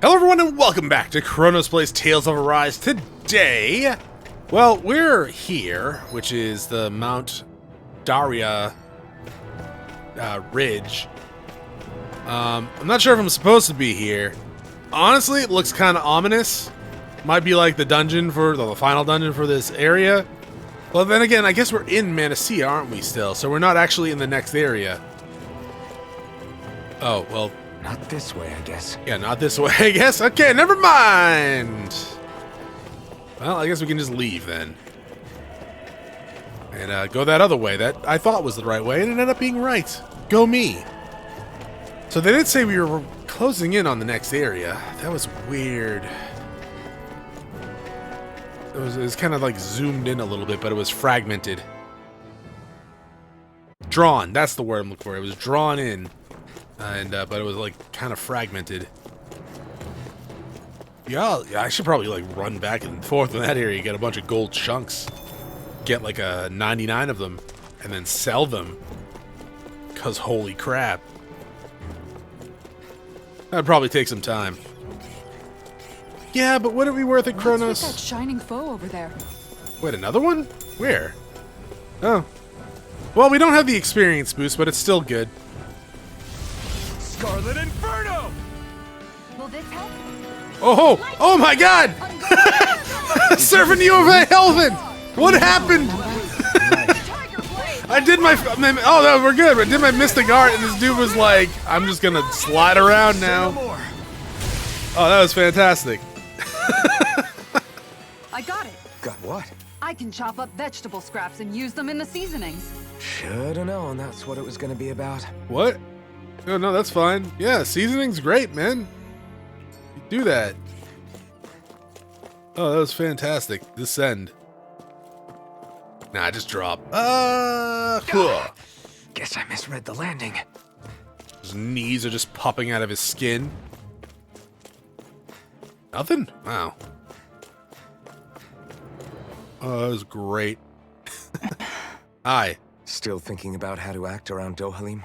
Hello everyone and welcome back to Chronos Plays Tales of Arise. Today, well, we're here, which is the Mount Daria ridge. I'm not sure if I'm supposed to be here. Honestly, it looks kind of ominous. Might be like the dungeon for the final dungeon for this area. Well, then again, I guess we're in Manassia, aren't we still? So we're not actually in the next area. Oh, well. Not this way, I guess. Yeah, not this way, I guess. Okay, never mind. Well, I guess we can just leave then. And go that other way that I thought was the right way, and it ended up being right. Go me. So they did say we were closing in on the next area. That was weird. It was kind of like zoomed in a little bit, but it was fragmented. Drawn, that's the word I'm looking for. It was drawn in. But it was like kind of fragmented. Yeah, I should probably like run back and forth in that area, get a bunch of gold chunks, get like a 99 of them, and then sell them. Cause holy crap, that'd probably take some time. Yeah, but would it be worth it, Chronos? What's with that shining foe over there? Wait, another one? Where? Oh, well, we don't have the experience boost, but it's still good. Scarlet Inferno! Will this help? Oh, oh my God! Serving you over Alphen! What happened? I did my, oh no, we're good. I did my mystic art, and this dude was like, "I'm just gonna slide around now." Oh, that was fantastic. I got it. Got what? I can chop up vegetable scraps and use them in the seasonings. Should've known that's what it was gonna be about. What? Oh, no, that's fine. Yeah, seasoning's great, man. You do that. Oh, that was fantastic. Descend. Nah, just drop. Cool. Guess I misread the landing. His knees are just popping out of his skin. Nothing? Wow. Oh, that was great. Hi. Still thinking about how to act around Dohalim?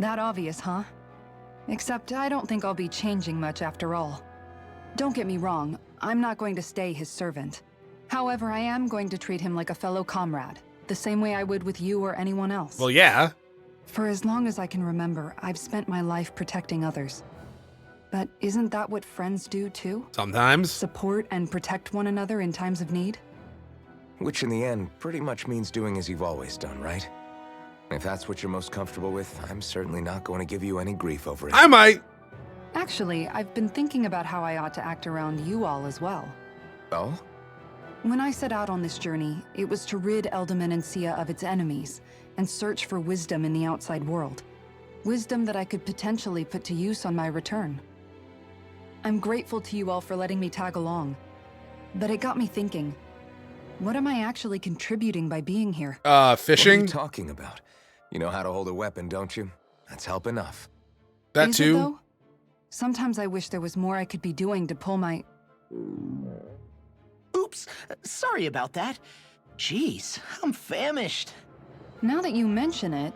That obvious, huh? Except I don't think I'll be changing much after all. Don't get me wrong, I'm not going to stay his servant. However, I am going to treat him like a fellow comrade, the same way I would with you or anyone else. Well, yeah. For as long as I can remember, I've spent my life protecting others. But isn't that what friends do too? Sometimes. Support and protect one another in times of need? Which in the end pretty much means doing as you've always done, right? If that's what you're most comfortable with, I'm certainly not going to give you any grief over it. I might. Actually, I've been thinking about how I ought to act around you all as well. Oh? When I set out on this journey, it was to rid Alphen and Shionne of its enemies and search for wisdom in the outside world. Wisdom that I could potentially put to use on my return. I'm grateful to you all for letting me tag along, but it got me thinking, what am I actually contributing by being here? What are Fishing? you talking about? You know how to hold a weapon, don't you? That's help enough. That Is it, too? though? Sometimes I wish there was more I could be doing to pull my... Oops, sorry about that. Jeez, I'm famished. Now that you mention it,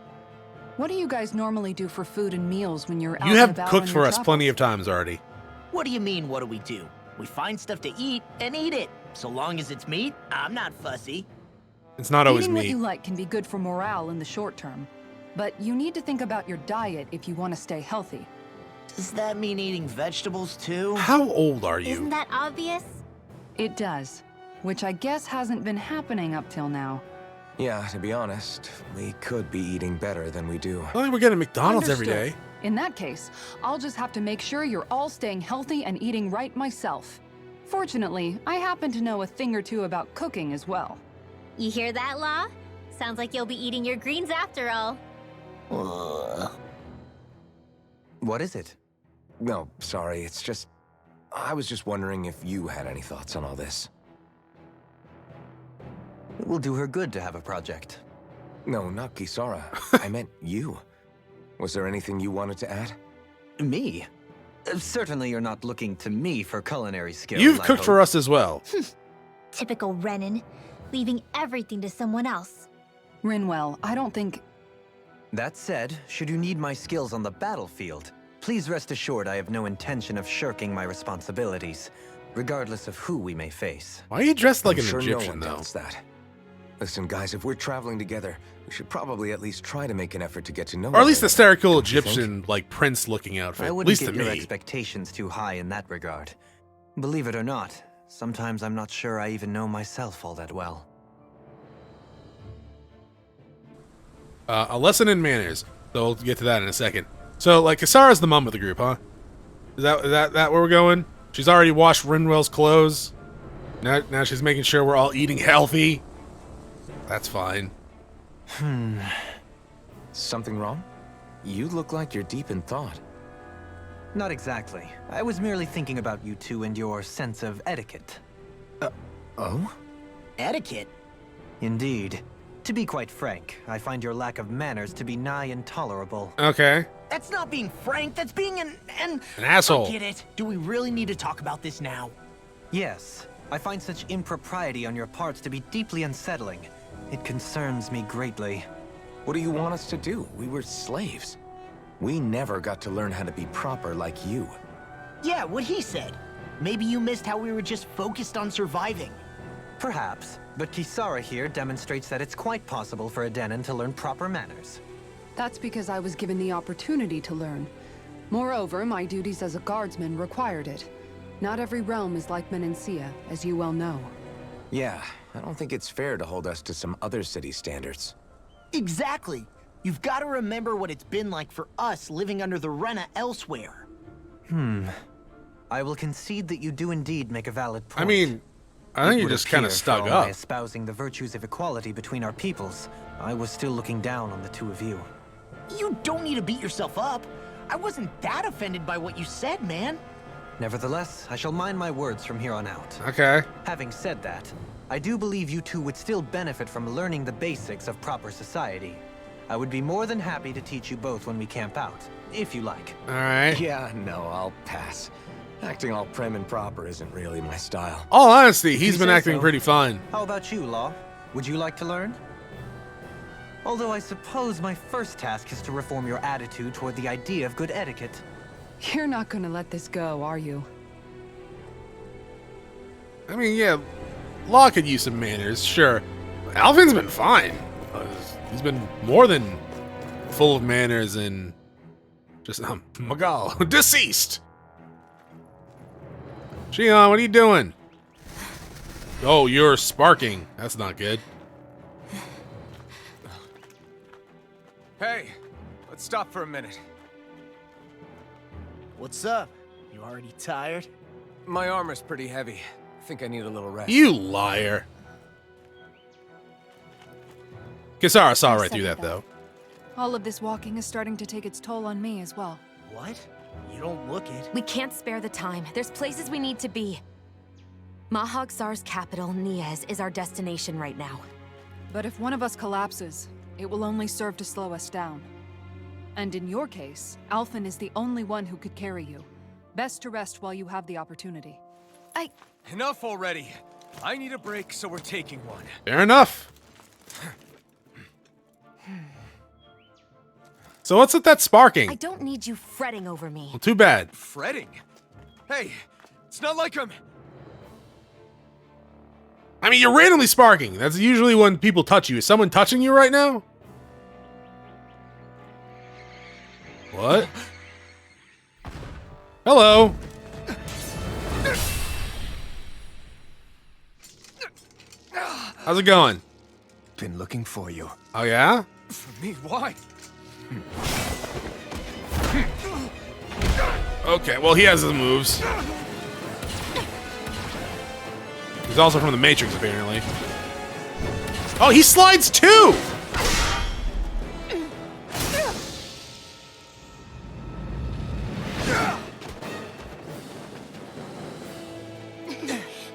what do you guys normally do for food and meals when you're out You and have about cooked on for your us travels? plenty of times already. What do you mean, what do? We find stuff to eat and eat it. So long as it's meat, I'm not fussy. It's not always Eating what me. you like can be good for morale in the short term, but you need to think about your diet if you want to stay healthy. Does that mean eating vegetables too? How old are you? Isn't that obvious? It does, which I guess hasn't been happening up till now. Yeah, to be honest, we could be eating better than we do. I think we're getting McDonald's every Understood. day. In that case, I'll just have to make sure you're all staying healthy and eating right myself. Fortunately, I happen to know a thing or two about cooking as well. You hear that, Law? Sounds like you'll be eating your greens after all. Ugh. What is it? No, sorry, it's just... I was just wondering if you had any thoughts on all this. It will do her good to have a project. No, not Kisara. I meant you. Was there anything you wanted to add? Me? Certainly you're not looking to me for culinary skills. You've cooked for us as well. Typical Renan, leaving everything to someone else. Rinwell, I don't think... That said, should you need my skills on the battlefield, Please rest assured I have no intention of shirking my responsibilities, regardless of who we may face. Why are you dressed like I'm an sure Egyptian, no one though? doubts that. Listen, guys, if we're traveling together, we should probably at least try to make an effort to get to know Or at least the each other. stereotypical Don't you think? Egyptian, like, prince-looking outfit. I At wouldn't least get to your me. expectations too high in that regard. Believe it or not, sometimes I'm not sure I even know myself all that well. A lesson in manners. So we'll get to that in a second. So, like, Kisara's the mom of the group, huh? Is that where we're going? She's already washed Rinwell's clothes. Now she's making sure we're all eating healthy. That's fine. Something wrong? You look like you're deep in thought. Not exactly. I was merely thinking about you two and your sense of etiquette. Oh? Etiquette? Indeed. To be quite frank, I find your lack of manners to be nigh intolerable. Okay. That's not being frank, that's being an asshole. Forget it. Do we really need to talk about this now? Yes, I find such impropriety on your parts to be deeply unsettling. It concerns me greatly. What do you want us to do? We were slaves. We never got to learn how to be proper like you. Yeah, what he said. Maybe you missed how we were just focused on surviving. Perhaps, but Kisara here demonstrates that it's quite possible for a Dahnan to learn proper manners. That's because I was given the opportunity to learn. Moreover, my duties as a guardsman required it. Not every realm is like Menancia, as you well know. Yeah, I don't think it's fair to hold us to some other city standards. Exactly. You've got to remember what it's been like for us living under the Rena elsewhere. I will concede that you do indeed make a valid point. I mean, I think It you would just kind of appear, stuck for all up. my espousing the virtues of equality between our peoples, I was still looking down on the two of you. You don't need to beat yourself up. I wasn't that offended by what you said, man. Nevertheless, I shall mind my words from here on out. Okay. Having said that, I do believe you two would still benefit from learning the basics of proper society. I would be more than happy to teach you both when we camp out, if you like. All right. Yeah, no, I'll pass. Acting all prim and proper isn't really my style. All honesty, he's you been say acting so. pretty fine. How about you, Law? Would you like to learn? Although I suppose my first task is to reform your attitude toward the idea of good etiquette. You're not gonna let this go, are you? I mean, yeah, Law could use some manners, sure. Alphen's been fine. He's been more than full of manners and just, Magal, deceased. Shionne, what are you doing? Oh, you're sparking. That's not good. Hey, let's stop for a minute. What's up? You already tired? My armor's pretty heavy. I think I need a little rest. You liar. Kisara saw right through that, though. All of this walking is starting to take its toll on me as well. What? You don't look it. We can't spare the time. There's places we need to be. Mahagsar's capital, Niez, is our destination right now. But if one of us collapses, it will only serve to slow us down. And in your case, Alphen is the only one who could carry you. Best to rest while you have the opportunity. Enough already. I need a break, so we're taking one. Fair enough. So what's with that sparking? I don't need you fretting over me. Well, too bad. Fretting? Hey, it's not like I'm... I mean, you're randomly sparking. That's usually when people touch you. Is someone touching you right now? What? Hello. How's it going? Been looking for you. Oh, yeah? For me? Why? Okay, well, he has his moves. He's also from the Matrix, apparently. Oh, he slides too!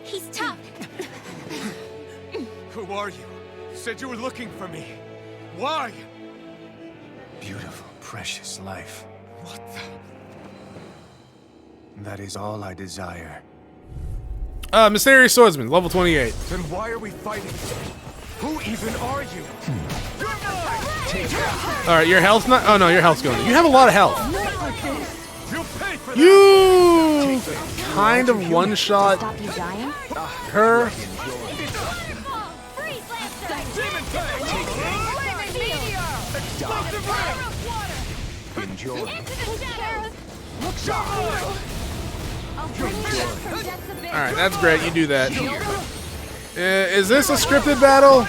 He's tough. Who are you? You said you were looking for me. Why? Beautiful, precious life. What the... That is all I desire. Mysterious Swordsman, level 28. Then why are we fighting? Who even are you? You're mine! Alright, your health's not... Oh, no, your health's going. You have a lot of health. You kind of one-shot Stop you dying? her. Enjoy. Alright, that's great. You do that. Is this a scripted battle?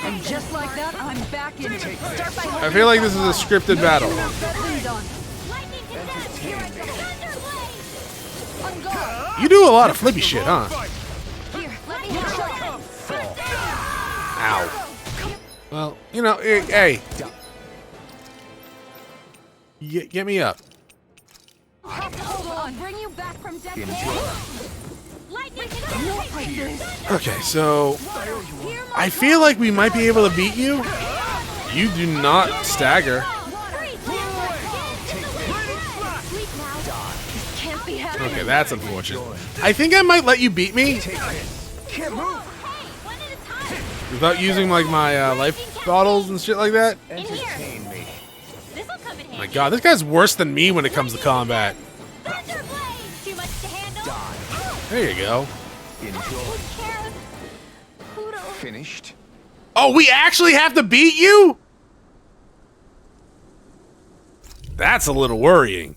And just like that, I'm back in it. Start by I feel like this is a scripted battle. You do a lot of flippy shit, huh? Ow. Well, you know, hey. Get me up. I'll bring you back from death. Okay, so I feel like we might be able to beat you. You do not stagger. Okay, that's unfortunate. I think I might let you beat me without using like my life bottles and shit like that. Entertain me. Oh my god, this guy's worse than me when it comes to combat. There you go. Enjoy. Finished. Oh, we actually have to beat you? That's a little worrying.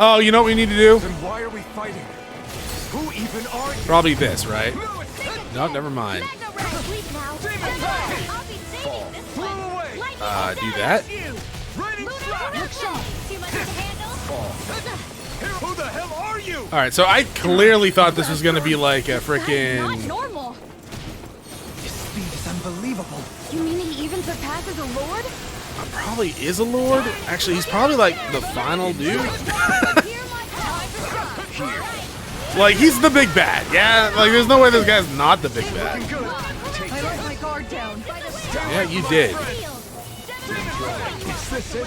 Oh, you know what we need to do? Then why are we fighting? Who even are you? Probably this, right? No, never mind. Do that. Who the hell are you? Alright, so I clearly thought this was gonna be like a freaking. Normal. His speed is unbelievable. You mean he even surpasses a lord? Probably is a lord. Actually, he's probably like the final dude. Like, he's the big bad. Yeah, like, there's no way this guy's not the big bad. I let my guard down. Yeah, you did. Is this it?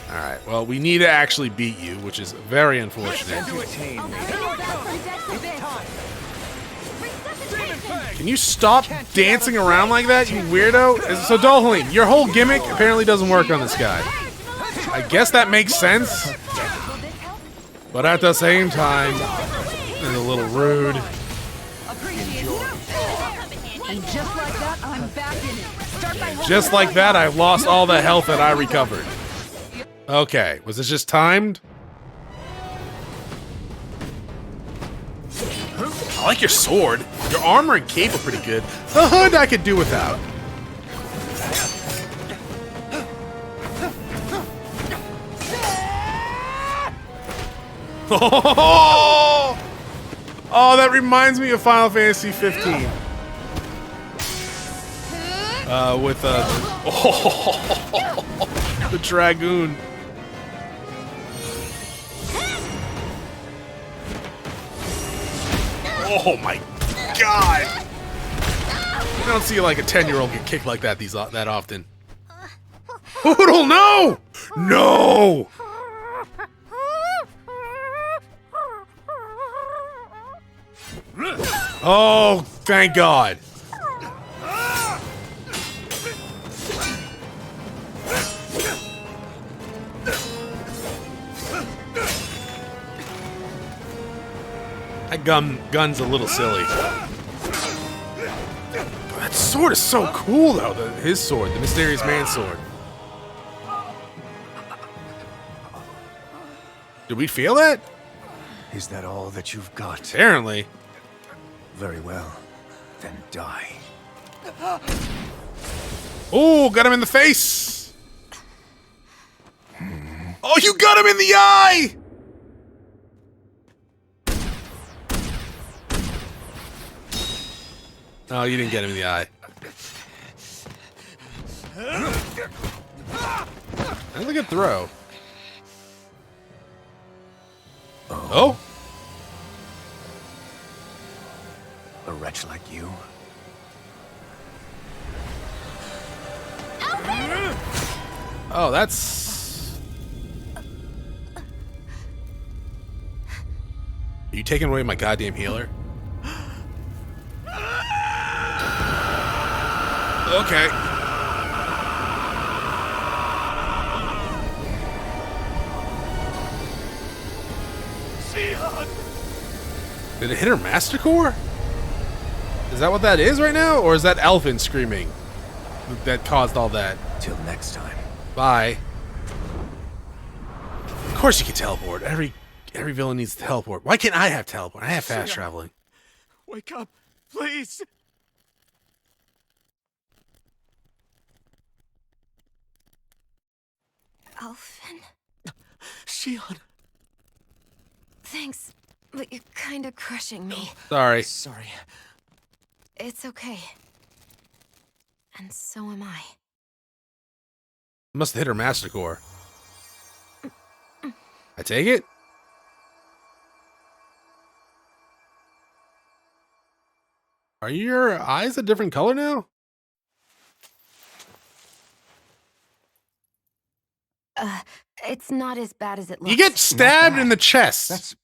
Alright, well, we need to actually beat you, which is very unfortunate. Entertain me. Can you stop dancing around like that, you weirdo? So, Dohalim, your whole gimmick apparently doesn't work on this guy. I guess that makes sense. But at the same time, it's a little rude. And just like that, I'm back in it. Just like that, I've lost all the health that I recovered. Okay, was this just timed? I like your sword. Your armor and cape are pretty good. The hood I could do without. Oh, that reminds me of Final Fantasy 15. With the Dragoon. Oh my god! I don't see like a 10-year-old get kicked like that that often. Poodle, no! No! Oh, thank God. That gun's a little silly. That sword is so cool, though. His sword, the Mysterious Man's sword. Did we feel that? Is that all that you've got? Apparently. Very well. Then die. Oh, got him in the face. Oh, you got him in the eye! Oh, you didn't get him in the eye. That's a good throw. Oh? A wretch like you? Oh, that's... Are you taking away my goddamn healer? Okay. Did it hit her Master Core? Is that what that is right now? Or is that Alphen screaming that caused all that? Till next time. Bye. Of course you can teleport. Every villain needs to teleport. Why can't I have teleport? I have fast traveling. Wake up, please. Alphen? Shionne. Thanks, but you're kinda crushing me. Sorry. Sorry. It's okay. And so am I. Must have hit her Master Core. I take it? Are your eyes a different color now? It's not as bad as it looks. You get stabbed in the chest. That's...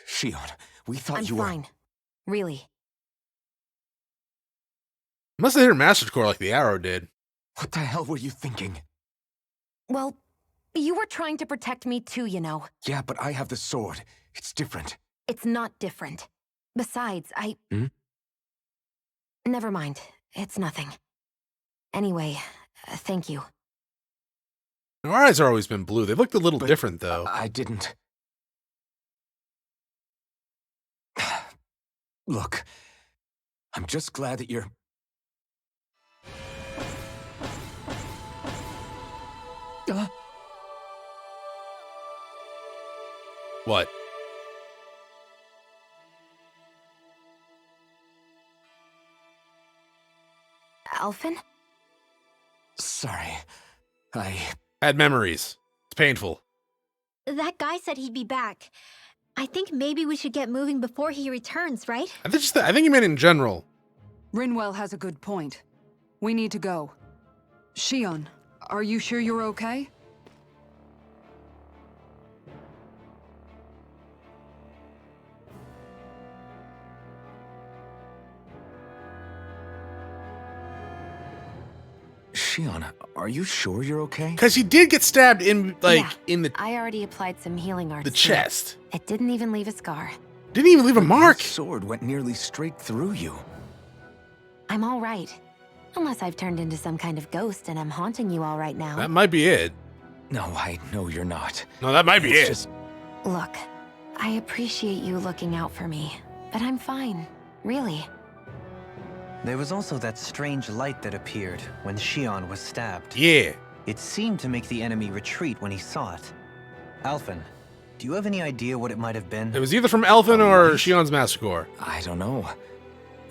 Shionne, we thought I'm you were... fine. Really. Must have hit her Master Core like the arrow did. What the hell were you thinking? Well, you were trying to protect me too, you know. Yeah, but I have the sword. It's different. It's not different. Besides, Hmm? Never mind. It's nothing. Anyway, thank you. Our eyes have always been blue. They looked a little But different, though. I didn't... Look, I'm just glad that you're... What? Alphen? Sorry. I Had memories. It's painful. That guy said he'd be back. I think maybe we should get moving before he returns, right? I think you meant in general. Rinwell has a good point. We need to go. Shionne, are you sure you're okay? Shionne, are you sure you're okay? Because he did get stabbed in, like, Yeah, in the I already applied some healing arts the to chest. It didn't even leave a scar. Didn't even leave a mark. That sword went nearly straight through you. I'm all right. Unless I've turned into some kind of ghost and I'm haunting you all right now. That might be it. No, I know you're not. No, that might be It's it. just... Look, I appreciate you looking out for me, but I'm fine. Really. There was also that strange light that appeared when Shionne was stabbed. Yeah. It seemed to make the enemy retreat when he saw it. Alphen, do you have any idea what it might have been? It was either from Alphen or Shionne's Master Core. I don't know.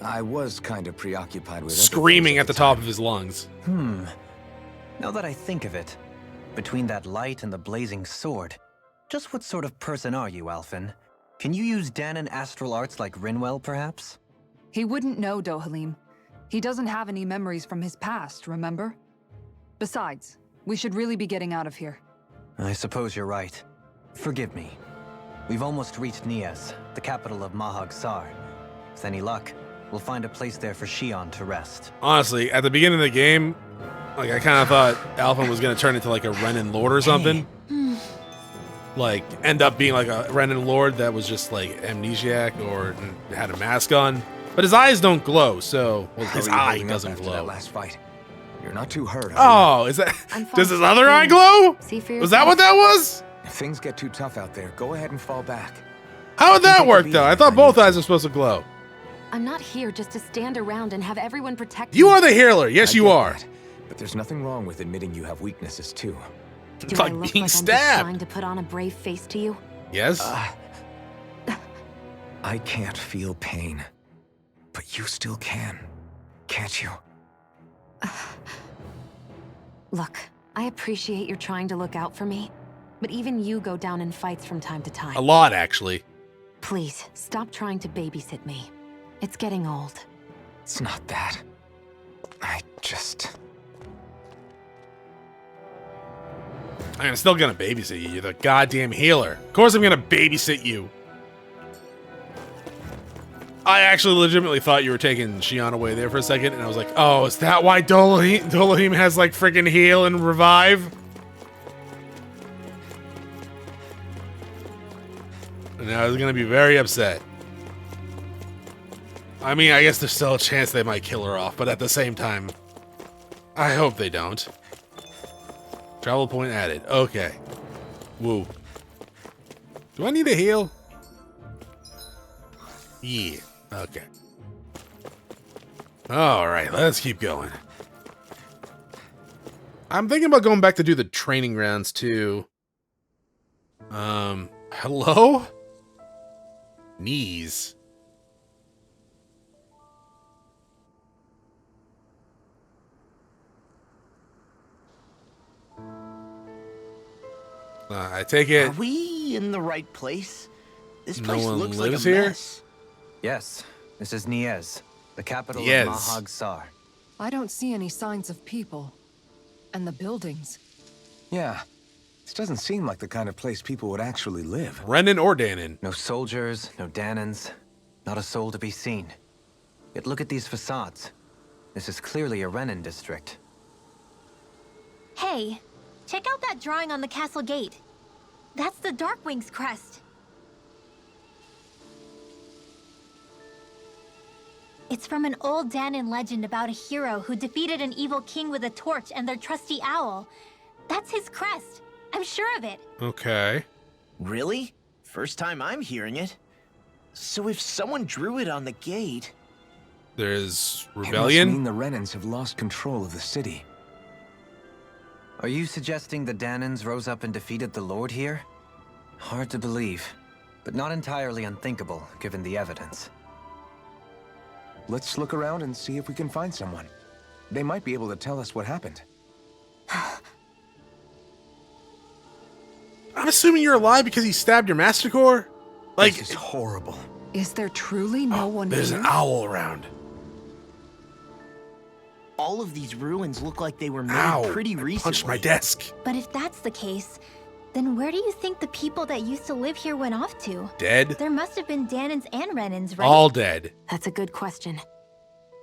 I was kind of preoccupied with other Screaming things at the top of his lungs. Now that I think of it, between that light and the blazing sword, just what sort of person are you, Alphen? Can you use Dahna astral arts like Rinwell, perhaps? He wouldn't know, Dohalim. He doesn't have any memories from his past, remember? Besides, we should really be getting out of here. I suppose you're right. Forgive me. We've almost reached Nias, the capital of Mahag Sar. With any luck, we'll find a place there for Shionne to rest. Honestly, at the beginning of the game, like I kind of thought Alphen was going to turn into like a Renin Lord or something. Like, end up being like a Renin Lord that was just like amnesiac or had a mask on. But his eyes don't glow, so well, his How are you eye holding up doesn't after glow. that last fight? You're not too hurt, are Oh, is that? I'm fine. Does his other eye glow? See for Was that what that was? you? If things get too tough out there, go ahead and fall back. How would that Take a work beat though? I if thought I both need eyes to. were supposed to glow. I'm not here just to stand around and have everyone protect You me. are the healer. Yes, I you get are. that, but there's nothing wrong with admitting you have weaknesses too. Do It's I like look being like I'm just stabbed. trying to put on a brave face to you? Yes. I can't feel pain, but you still can, can't you? Look, I appreciate you're trying to look out for me, but even you go down in fights from time to time. A lot, actually. Please, stop trying to babysit me. It's getting old. It's not that. I just... I'm still gonna babysit you. You're the goddamn healer. Of course I'm gonna babysit you. I actually legitimately thought you were taking Shionne away there for a second, and I was like, oh, is that why Dohalim has like freaking heal and revive? And I was gonna be very upset. I mean, I guess there's still a chance they might kill her off, but at the same time, I hope they don't. Travel point added. Okay. Woo. Do I need a heal? Yeah. Okay. Alright, let's keep going. I'm thinking about going back to do the training grounds too. Hello? Knees. I take it. Are we in the right place? This No place one looks like a lives here? mess. Yes, this is Niez, the capital Yes. of Mahag Sar. I don't see any signs of people. And the buildings. Yeah. This doesn't seem like the kind of place people would actually live. Renan or Danon. No soldiers, no Danans, not a soul to be seen. Yet look at these facades. This is clearly a Renan district. Hey, check out that drawing on the castle gate. That's the Darkwing's crest. It's from an old Dahnan legend about a hero who defeated an evil king with a torch and their trusty owl. That's his crest. I'm sure of it. Okay. Really? First time I'm hearing it. So if someone drew it on the gate... There's It must rebellion. mean the Renans have lost control of the city. Are you suggesting the Danans rose up and defeated the Lord here? Hard to believe, but not entirely unthinkable, given the evidence. Let's look around and see if we can find someone. They might be able to tell us what happened. I'm assuming you're alive because he stabbed your master core? Like, This is horrible. Is there truly no one there's here? an owl around. All of these ruins look like they were made Ow, pretty I recently. punched my desk. But if that's the case, then where do you think the people that used to live here went off to? Dead? There must have been Danans and Renans, right? All dead. That's a good question.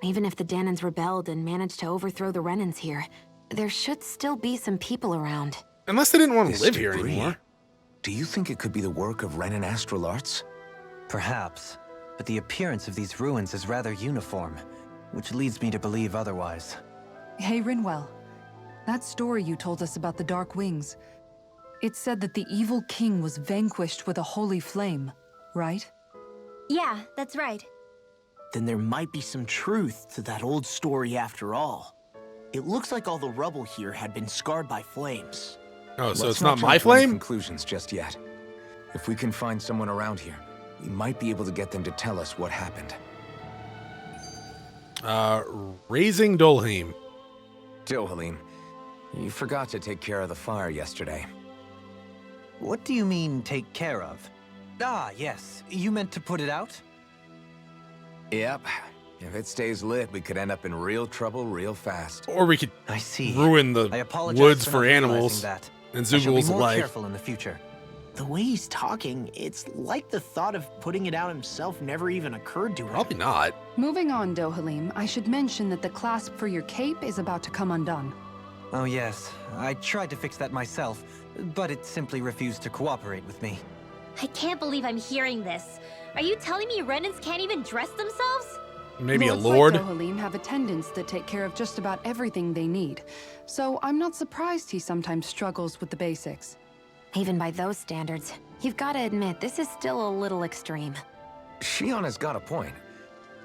Even if the Danans rebelled and managed to overthrow the Renans here, there should still be some people around. Unless they didn't want to This live here debris. anymore. Do you think it could be the work of Renan astral arts? Perhaps, but the appearance of these ruins is rather uniform, which leads me to believe otherwise. Hey, Rinwell. That story you told us about the Dark Wings. It said that the evil king was vanquished with a holy flame, right? Yeah, that's right. Then there might be some truth to that old story after all. It looks like all the rubble here had been scarred by flames. Oh, so Let's it's not jump my to any flame? conclusions just yet. If we can find someone around here, we might be able to get them to tell us what happened. Raising Dohalim. Dohalim, you forgot to take care of the fire yesterday. What do you mean, take care of? Ah, yes. You meant to put it out? Yep. If it stays lit, we could end up in real trouble real fast. Or we could I see. ruin the I apologize woods for for not realizing animals that. and I shall be Zugul's more life. careful in the future. The way he's talking, it's like the thought of putting it out himself never even occurred to him. Probably not. Moving on, Dohalim, I should mention that the clasp for your cape is about to come undone. Oh yes, I tried to fix that myself, but it simply refused to cooperate with me. I can't believe I'm hearing this. Are you telling me Renans can't even dress themselves? Maybe Lords a lord? like Dohalim have attendants that take care of just about everything they need. So I'm not surprised he sometimes struggles with the basics. Even by those standards, you've got to admit this is still a little extreme. Shionne has got a point.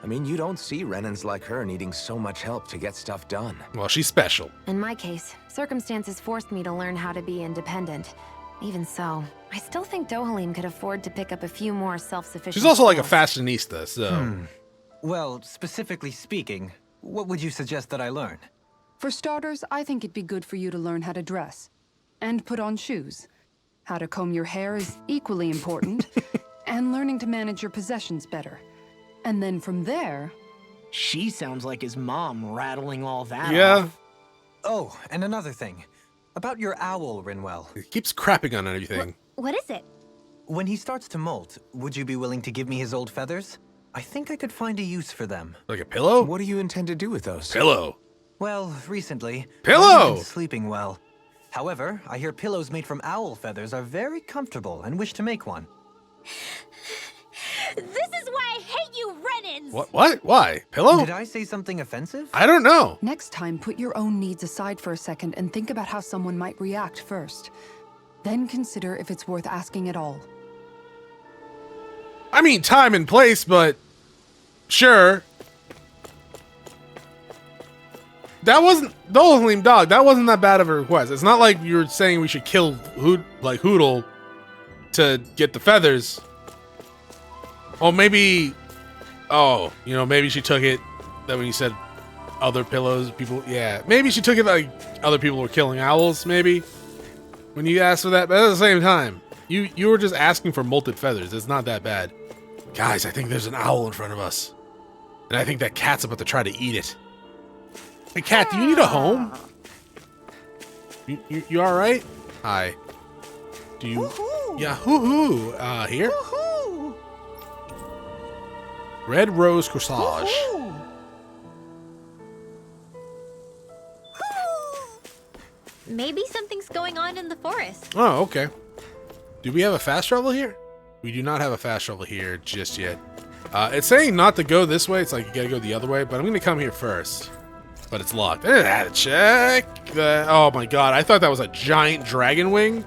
I mean, you don't see Renans like her needing so much help to get stuff done. Well, she's special. In my case, circumstances forced me to learn how to be independent. Even so, I still think Dohalim could afford to pick up a few more self-sufficient She's also like a skills. fashionista, so... Well, specifically speaking, what would you suggest that I learn? For starters, I think it'd be good for you to learn how to dress. And put on shoes. How to comb your hair is equally important. And learning to manage your possessions better. And then from there... She sounds like his mom rattling all that Yeah. off. Oh, and another thing. About your owl, Rinwell. He keeps crapping on everything. What is it? When he starts to molt, would you be willing to give me his old feathers? I think I could find a use for them. Like a pillow? What do you intend to do with those? Pillow. Well, recently, Pillow! I haven't been sleeping well. However, I hear pillows made from owl feathers are very comfortable and wish to make one. This is why I hate you, Renans! What? Why? Pillow? Did I say something offensive? I don't know. Next time, put your own needs aside for a second and think about how someone might react first. Then consider if it's worth asking at all. I mean, time and place, but sure. That wasn't Dohalim, dog. That wasn't that bad of a request. It's not like you were saying we should kill Hoodle to get the feathers. Oh, maybe. Oh, you know, maybe she took it that when you said other pillows, people. Yeah, maybe she took it like other people were killing owls. Maybe when you asked for that, but at the same time, you were just asking for molted feathers. It's not that bad, guys. I think there's an owl in front of us, and I think that cat's about to try to eat it. Hey, cat, do you need a home? You all right? Hi. Do you? Woo-hoo. Yeah, hoo-hoo. Here? Woo-hoo. Red rose corsage. Woo-hoo. Maybe something's going on in the forest. Oh, okay. Do we have a fast travel here? We do not have a fast travel here just yet. It's saying not to go this way. It's like you gotta go the other way, but I'm gonna come here first. But it's locked. I didn't have to check that. Oh my god, I thought that was a giant dragon wing.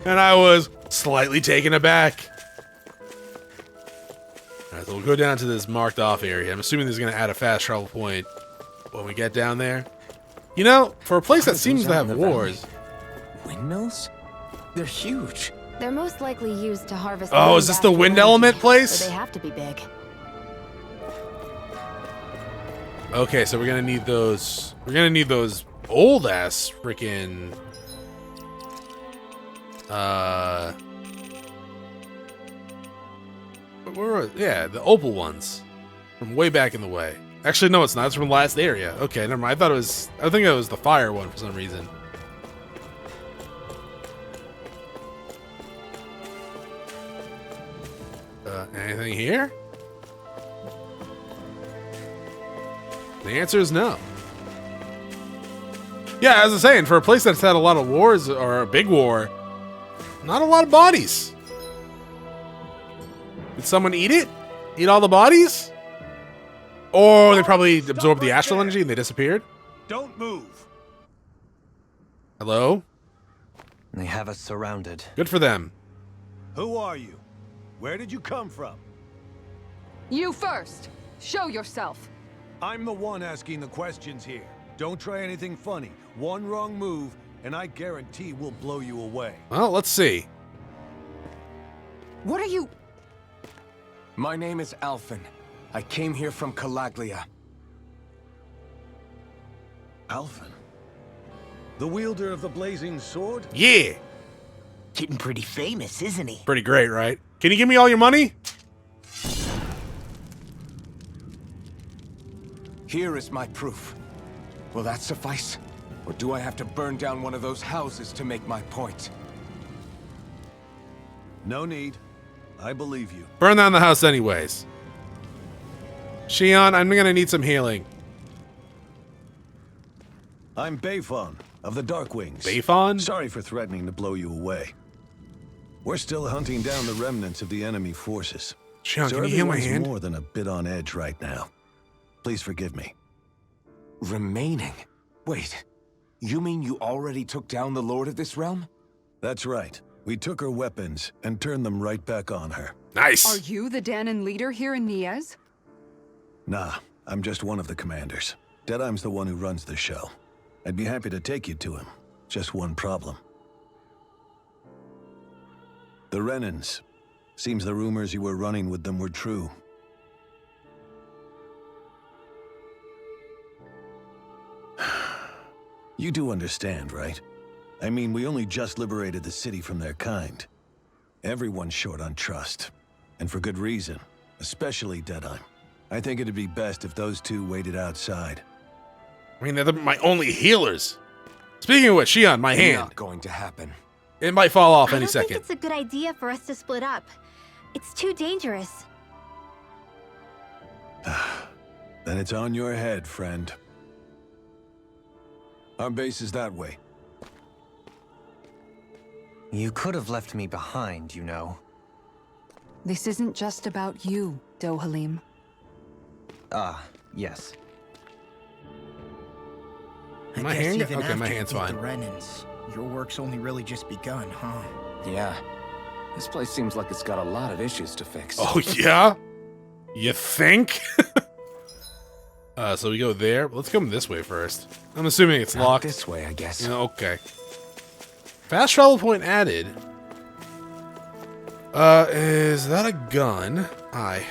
And I was slightly taken aback. Alright, so we'll go down to this marked off area. I'm assuming this is going to add a fast travel point when we get down there. You know, for a place that seems to have wars. Windmills? They're huge. They're most likely used to harvest. Oh, is this the wind element place? So they have to be big. Okay, so we're gonna need those. We're gonna need those old ass freaking. Where was? Yeah, the opal ones from way back in the way. Actually, no, it's not. It's from the last area. Okay, never mind. I thought it was. I think it was the fire one for some reason. Anything here? The answer is no. Yeah, as I was saying, for a place that's had a lot of wars, or a big war, not a lot of bodies. Did someone eat it? Eat all the bodies? Or they probably absorbed the astral energy and they disappeared? Don't move. Hello? They have us surrounded. Good for them. Who are you? Where did you come from? You first. Show yourself. I'm the one asking the questions here. Don't try anything funny. One wrong move, and I guarantee we'll blow you away. Well, let's see. What are you? My name is Alphen. I came here from Calaglia. Alphen? The wielder of the Blazing Sword? Yeah. Getting pretty famous, isn't he? Pretty great, right? Can you give me all your money? Here is my proof. Will that suffice? Or do I have to burn down one of those houses to make my point? No need. I believe you. Burn down the house anyways. Shionne, I'm gonna need some healing. I'm Bayfon of the Darkwings. Bayfon? Sorry for threatening to blow you away. We're still hunting down the remnants of the enemy forces. Shionne, So can you heal my everyone's hand? more than a bit on edge right now. Please forgive me. Remaining? Wait, you mean you already took down the Lord of this realm? That's right. We took her weapons and turned them right back on her. Nice. Are you the Dahnan leader here in Niez? Nah, I'm just one of the commanders. Deadeye's the one who runs the show. I'd be happy to take you to him. Just one problem. The Renans. Seems the rumors you were running with them were true. You do understand, right? I mean, we only just liberated the city from their kind. Everyone's short on trust. And for good reason. Especially Deadeye. I think it'd be best if those two waited outside. I mean, they're my only healers. Speaking of which, Shionne, my hand. Not going to happen. It might fall off I any don't think second. it's a good idea for us to split up. It's too dangerous. Then it's on your head, friend. Our base is that way. You could have left me behind, you know. This isn't just about you, Dohalim. Ah, yes. My hand? Okay, my hand's fine. The Renans, your work's only really just begun, huh? Yeah. This place seems like it's got a lot of issues to fix. Oh, yeah? You think? So we go there. Let's go this way first. I'm assuming it's Out locked. this way, I guess. Yeah, okay. Fast travel point added. Is that a gun? Aye.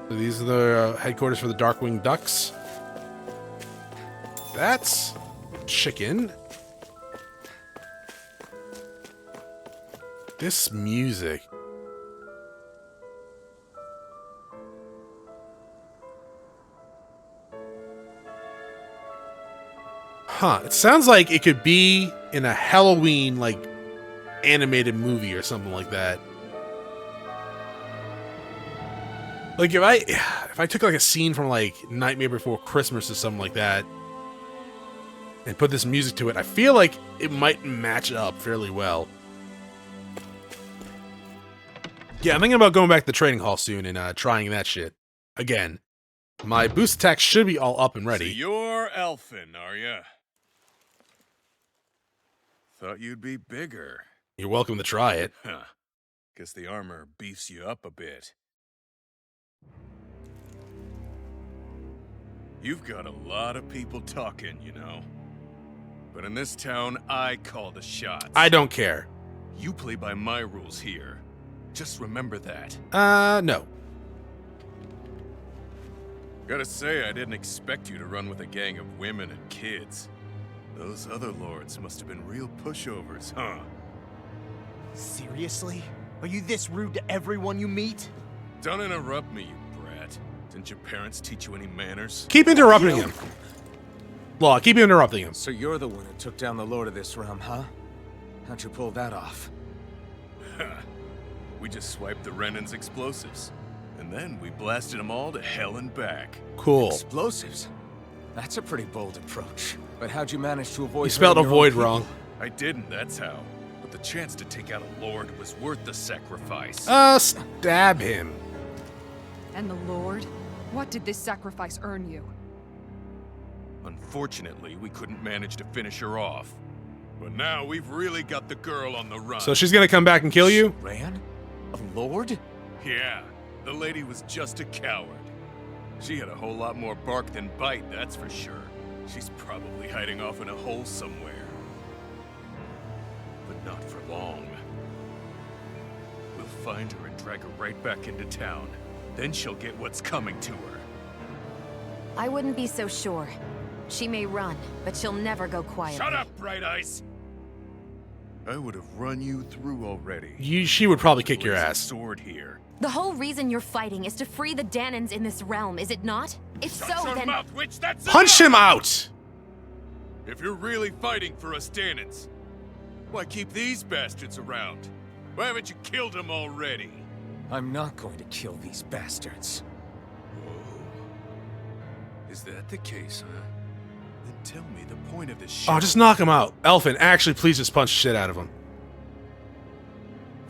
So these are the headquarters for the Darkwing Ducks. That's chicken. This music. Huh, it sounds like it could be in a Halloween, like, animated movie or something like that. Like, if I took, like, a scene from, like, Nightmare Before Christmas or something like that, and put this music to it, I feel like it might match up fairly well. Yeah, I'm thinking about going back to the trading hall soon and trying that shit. Again, my boost attack should be all up and ready. So you're Alphen, are ya? Thought you'd be bigger. You're welcome to try it. Huh. Guess the armor beefs you up a bit. You've got a lot of people talking, you know. But in this town, I call the shots. I don't care. You play by my rules here. Just remember that. No. Gotta say, I didn't expect you to run with a gang of women and kids. Those other lords must have been real pushovers, huh? Seriously? Are you this rude to everyone you meet? Don't interrupt me, you brat. Didn't your parents teach you any manners? Keep interrupting him. Law, keep interrupting him. So you're the one who took down the lord of this realm, huh? How'd you pull that off? We just swiped the Renan's explosives. And then we blasted them all to hell and back. Cool. Explosives? That's a pretty bold approach. But how'd you manage to avoid... You spelled hurting your own avoid people? wrong. I didn't, that's how. But the chance to take out a lord was worth the sacrifice. Stab him. And the Lord? What did this sacrifice earn you? Unfortunately, we couldn't manage to finish her off. But now we've really got the girl on the run. So she's gonna come back and kill you? Ran? A lord? Yeah, the lady was just a coward. She had a whole lot more bark than bite, that's for sure. She's probably hiding off in a hole somewhere. But not for long. We'll find her and drag her right back into town. Then she'll get what's coming to her. I wouldn't be so sure. She may run, but she'll never go quietly. Shut up, Bright Eyes! I would have run you through already. She would probably kick your Blazing ass. Sword here. The whole reason you're fighting is to free the Dahnans in this realm, is it not? If Shut so, your then... mouth, witch, that's Punch enough! him out! If you're really fighting for us Dahnans, why keep these bastards around? Why haven't you killed them already? I'm not going to kill these bastards. Whoa. Is that the case, huh? Then tell me the point of this shit. Oh, just knock him out. Alphen, actually, please just punch the shit out of him.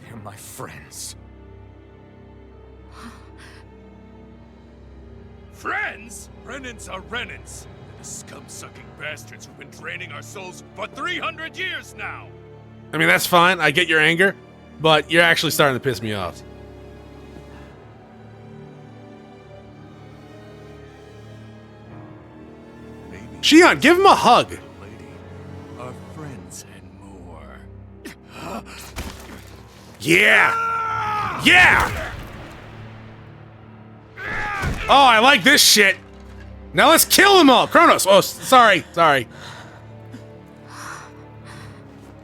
They're my friends. Friends? Renans are Renans. The scum-sucking bastards who've been draining our souls for 300 years now. I mean, that's fine. I get your anger, but you're actually starting to piss me off. Maybe Shionne, give him a hug. lady, our friends and more. Yeah! Yeah! Oh, I like this shit. Now let's kill them all. Chronos. Oh, sorry.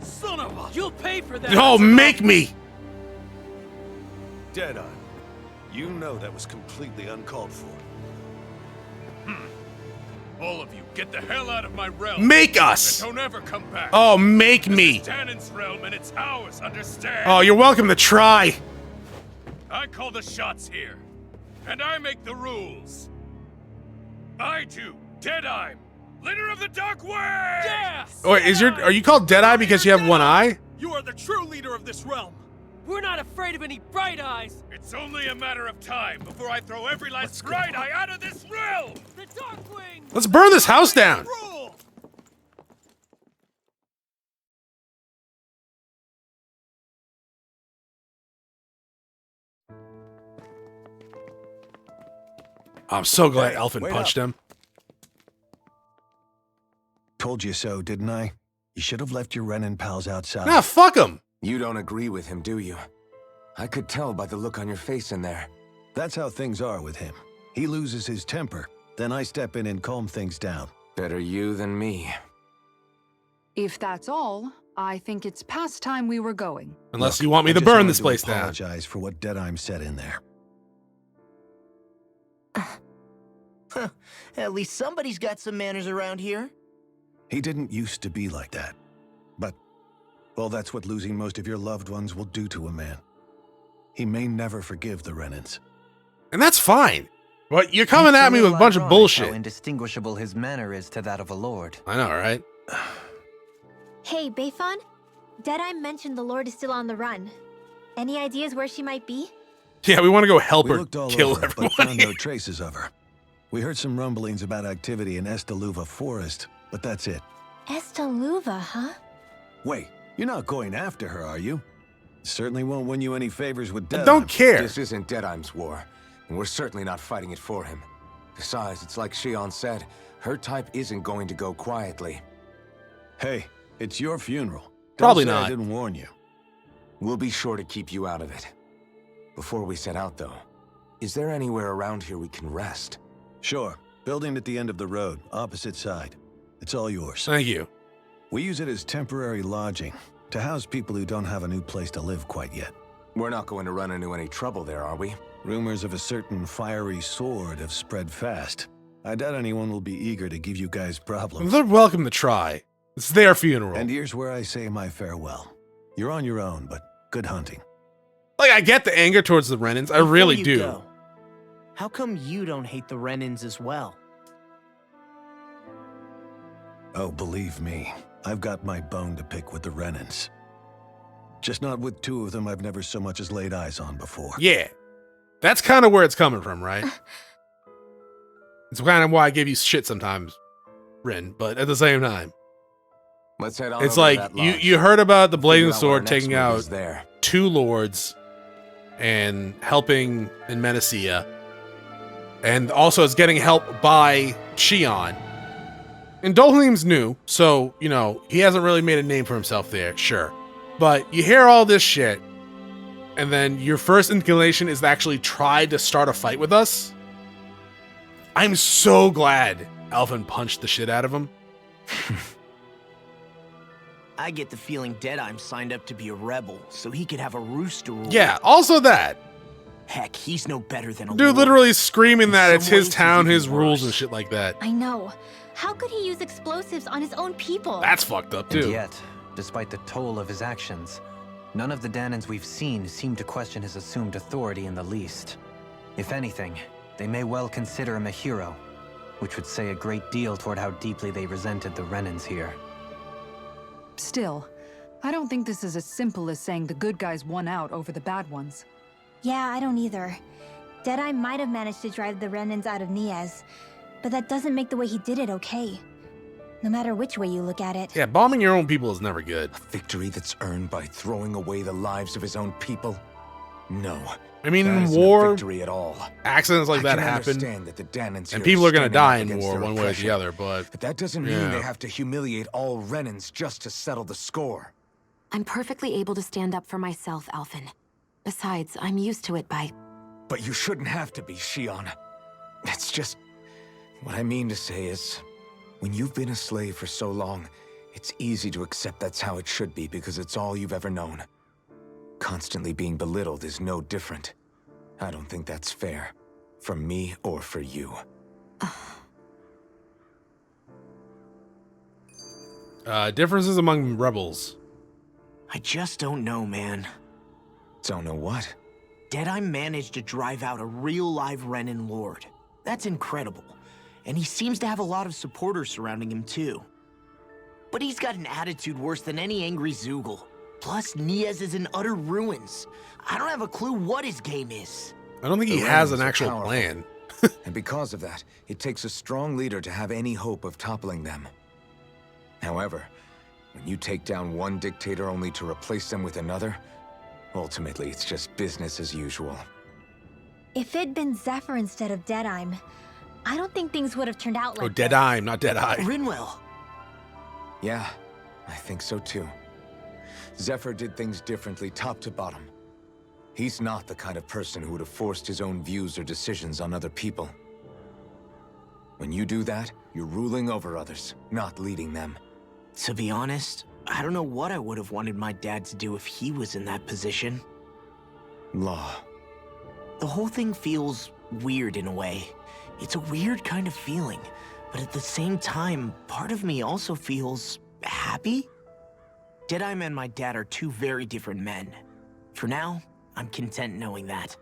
Son of a... You'll pay for that. Oh, make me. Deadeye, you know that was completely uncalled for. All of you, get the hell out of my realm. Make us. And don't ever come back. Oh, make me. This is Dahnan's realm and it's ours, understand? Oh, you're welcome to try. I call the shots here. And I make the rules. I do, Deadeye. Leader of the Dark Way! Yes! Or are you called Deadeye because you have one eye? You are the true leader of this realm. We're not afraid of any bright eyes. It's only a matter of time before I throw every last bright eye out of this realm. The Darkwing. Let's burn this house down. Rule! I'm so glad Hey, Alphen wait punched up. him. Told you so, didn't I? You should have left your Renin pals outside. Nah, fuck him. You don't agree with him, do you? I could tell by the look on your face in there. That's how things are with him. He loses his temper, then I step in and calm things down. Better you than me. If that's all, I think it's past time we were going. Unless Look, you want me I to just burn wanted this place down. Apologize for what Deadeye said in there. At least somebody's got some manners around here. He didn't used to be like that. But, well, that's what losing most of your loved ones will do to a man. He may never forgive the Renins. And that's fine. But you're coming It's at me little with a bunch of ironic bullshit. How indistinguishable his manner is to that of a lord. I know, right? Hey, Bayfon? Deadeye mentioned the Lord is still on the run. Any ideas where she might be? Yeah, we want to go help We her looked all kill over, everyone. but found no traces of her. We heard some rumblings about activity in Estaluva Forest, but that's it. Estaluva, huh? Wait, you're not going after her, are you? Certainly won't win you any favors with I Deadeye. don't care. This isn't Deadeye's war, and we're certainly not fighting it for him. Besides, it's like Shionne said, her type isn't going to go quietly. Hey, it's your funeral. Don't Probably say not. I didn't warn you. We'll be sure to keep you out of it. Before we set out, though, is there anywhere around here we can rest? Sure. Building at the end of the road, opposite side. It's all yours. Thank you. We use it as temporary lodging, to house people who don't have a new place to live quite yet. We're not going to run into any trouble there, are we? Rumors of a certain fiery sword have spread fast. I doubt anyone will be eager to give you guys problems. They're welcome to try. It's their funeral. And here's where I say my farewell. You're on your own, but good hunting. Like, I get the anger towards the Renins. I Before really you do. go, how come you don't hate the Renins as well? Oh, believe me, I've got my bone to pick with the Renins. Just not with two of them I've never so much as laid eyes on before. Yeah. That's kind of where it's coming from, right? It's kind of why I give you shit sometimes, Rin, but at the same time. Let's head on It's over to like, that lodge. you heard about the Figure Blazing out what our Sword next taking move out is there. 2 lords and helping in Menecia. And also is getting help by Shionne. And Dohalim's new, so, you know, he hasn't really made a name for himself there, sure. But you hear all this shit, and then your first inclination is to actually try to start a fight with us. I'm so glad Alphen punched the shit out of him. I get the feeling Deadeye signed up to be a rebel, so he could have a rooster rule. Yeah, also that. Heck, he's no better than a Dude lord. literally screaming that In it's some his ways, town, he's his even rules worse. and shit like that. I know. How could he use explosives on his own people? That's fucked up, And too. yet, despite the toll of his actions, none of the Dahnans we've seen seem to question his assumed authority in the least. If anything, they may well consider him a hero, which would say a great deal toward how deeply they resented the Renins here. Still, I don't think this is as simple as saying the good guys won out over the bad ones. Yeah, I don't either. Deadeye might have managed to drive the Renins out of Niaz, but that doesn't make the way he did it okay. No matter which way you look at it. Yeah, bombing your own people is never good. Victory that's earned by throwing away the lives of his own people? No. I mean, that in isn't a war, victory at all. accidents like I that can happen. understand that the Dahnans And here people are gonna standing die up in against war their one way or the oppression. other, but that doesn't mean yeah. they have to humiliate all Renins just to settle the score. I'm perfectly able to stand up for myself, Alphen. Besides, I'm used to it by... But you shouldn't have to be, Shionne. That's just... What I mean to say is, when you've been a slave for so long, it's easy to accept that's how it should be because it's all you've ever known. Constantly being belittled is no different. I don't think that's fair. For me or for you. Differences among rebels. I just don't know, man. Don't know what? Deadeye managed to drive out a real live Renin lord. That's incredible. and he seems to have a lot of supporters surrounding him too. But he's got an attitude worse than any angry Zoogle. Plus, Niaz is in utter ruins. I don't have a clue what his game is. I don't think he The has an Renans are actual powerful. plan. And because of that, it takes a strong leader to have any hope of toppling them. However, when you take down one dictator only to replace them with another, ultimately it's just business as usual. If it'd been Zephyr instead of Deadime, I don't think things would have turned out like Oh, this. Deadeye, not Deadeye. Rinwell. Yeah, I think so too. Zephyr did things differently top to bottom. He's not the kind of person who would have forced his own views or decisions on other people. When you do that, you're ruling over others, not leading them. To be honest, I don't know what I would have wanted my dad to do if he was in that position. Law. The whole thing feels weird in a way. It's a weird kind of feeling, but at the same time, part of me also feels happy. Deadeye and my dad are two very different men. For now, I'm content knowing that.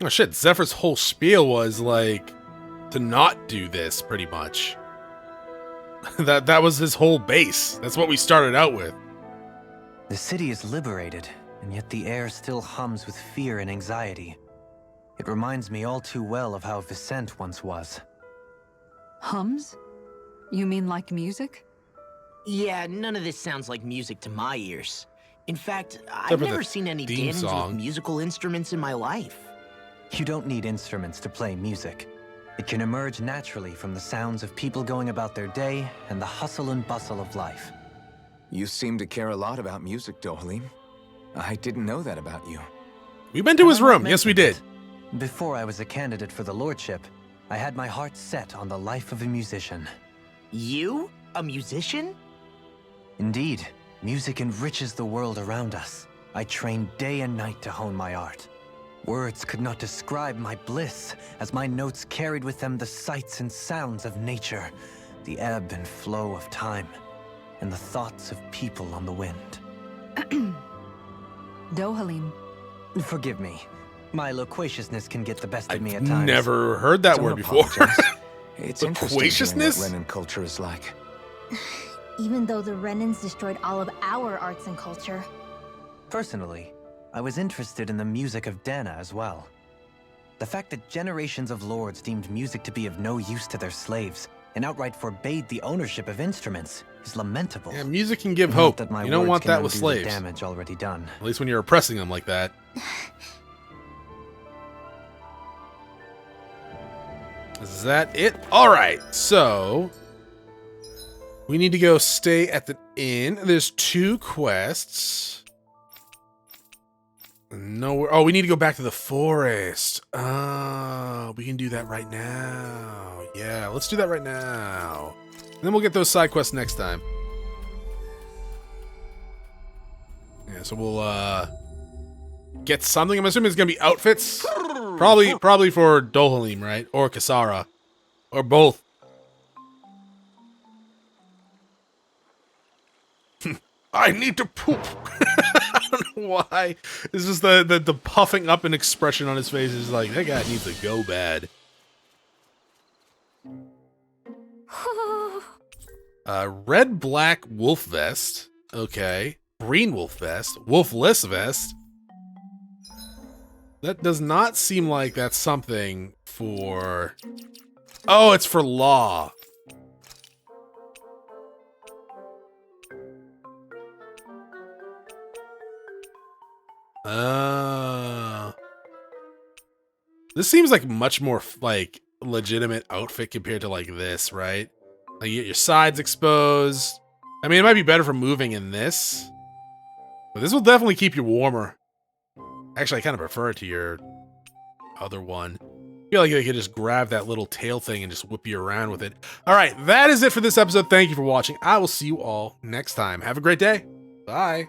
Oh shit, Zephyr's whole spiel was like to not do this, pretty much. that was his whole base. That's what we started out with. The city is liberated, and yet the air still hums with fear and anxiety. It reminds me all too well of how Vicente once was. Hums? You mean like music? Yeah, none of this sounds like music to my ears. In fact, Except I've for never the seen any theme Dahnans song. with musical instruments in my life. You don't need instruments to play music. It can emerge naturally from the sounds of people going about their day and the hustle and bustle of life. You seem to care a lot about music, Dohalim. I didn't know that about you. We've been to his Have I not room. Yes, we mentioned did. it? Before I was a candidate for the lordship, I had my heart set on the life of a musician. You? A musician? Indeed, music enriches the world around us. I trained day and night to hone my art. Words could not describe my bliss, as my notes carried with them the sights and sounds of nature, the ebb and flow of time, and the thoughts of people on the wind. Dohalim. Forgive me. My loquaciousness can get the best of I've me at times. never heard that Don't word before. apologize. It's interesting hearing Loquaciousness? what Renan culture is like. Even though the Renans destroyed all of our arts and culture. Personally, I was interested in the music of Dahna as well. The fact that generations of lords deemed music to be of no use to their slaves and outright forbade the ownership of instruments is lamentable. Yeah, music can give Not hope. that my You don't words want can that with undo slaves. the damage already done. At least when you're oppressing them like that. Is that it? All right, so we need to go stay at the inn. There's 2 quests. Nowhere. Oh, we need to go back to the forest. We can do that right now. Yeah, let's do that right now. And then we'll get those side quests next time. Yeah, so we'll get something. I'm assuming it's gonna be outfits. Probably for Dohalim, right? Or Kasara. Or both. I need to poop. I don't know why. It's just the puffing up an expression on his face is like, that guy needs to go bad. Red black wolf vest. Okay. Green wolf vest. Wolfless vest. That does not seem like that's something for... Oh, it's for law. This seems like much more like legitimate outfit compared to like this, right? Like you get your sides exposed. I mean, it might be better for moving in this, but this will definitely keep you warmer. Actually, I kind of prefer it to your other one. I feel like they could just grab that little tail thing and just whip you around with it. All right, that is it for this episode. Thank you for watching. I will see you all next time. Have a great day. Bye.